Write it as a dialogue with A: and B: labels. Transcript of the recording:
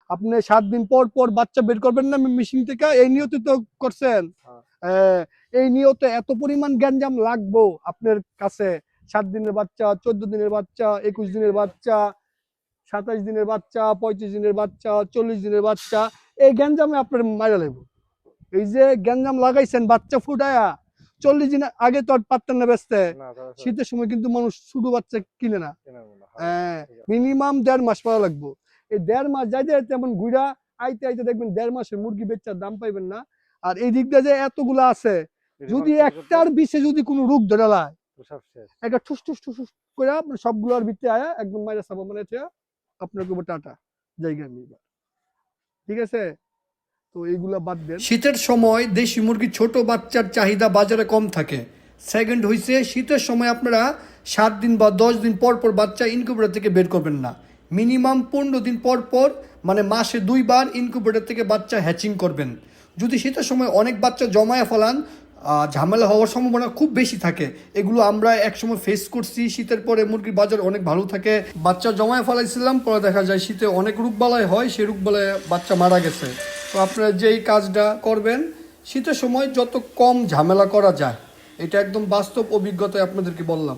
A: আপনি 7 দিন পর পর বাচ্চা বের করবেন না মেশিন থেকে, এই নিয়তে তো করছেন। এই নিয়তে এত পরিমাণ গ্যাঞ্জাম লাগবো আপনার কাছে। 7 দিনের বাচ্চা, 14 দিনের বাচ্চা, 21 দিনের বাচ্চা, 27 দিনের বাচ্চা, 35 দিনের বাচ্চা, 40 দিনের বাচ্চা, এই গ্যাঞ্জামে আপনার মারা লাগবে। এই যে গ্যাঞ্জাম লাগাইছেন বাচ্চা ফুটায়া, 40 দিন আগে তো আর পারতেন না বেচতে। শীতের সময় কিন্তু মানুষ ছোট বাচ্চা কিনে না। মিনিমাম 1.5 মাস পাওয়া লাগবে। এই 1.5 মাস যাইতে যাইতে এমন ঘুরা আইতে আইতে দেখবেন 1.5 মাসের মুরগি বেচার দাম পাইবেন না। আর এই দিক দিয়ে যে এতগুলা আছে, যদি একটার বিষে যদি কোনো রোগ ধরে লাই, একটা ঠুস ঠুস ঠুস ঠুস করে আপনার সবগুলোর ভিতরে আয়া একদম মাইরা সাবা মানে আপনার উপর টাটা জায়গা নিবা। ঠিক আছে, তো এইগুলা বাদ দেন। শীতের সময় দেশি মুরগি ছোট বাচ্চার চাহিদা বাজারে কম থাকে। সেকেন্ড হইছে, শীতের সময় আপনারা 7 দিন বা 10 দিন পর পর বাচ্চা ইনকিউবেটর থেকে বের করবেন না। মিনিমাম 15 দিন পর পর, মানে মাসে 2 বার ইনকিউবেটর থেকে বাচ্চা হ্যাচিং করবেন। যদি শীতের সময় অনেক বাচ্চা জমায়ে ফেলান, ঝামেলা হওয়ার সম্ভাবনা খুব বেশি থাকে। এগুলো আমরা একসময় ফেস করছি। শীতের পরে মুরগির বাজার অনেক ভালো থাকে, বাচ্চা জমায়ে ফেলাইছিলাম, পরে দেখা যায় শীতে অনেক রোগবালাই হয়, সেই রোগবালায় বাচ্চা মারা গেছে। তো আপনারা যেই কাজটা করবেন, শীতের সময় যত কম ঝামেলা করা যায়, এটা একদম বাস্তব অভিজ্ঞতায় আপনাদেরকে বললাম।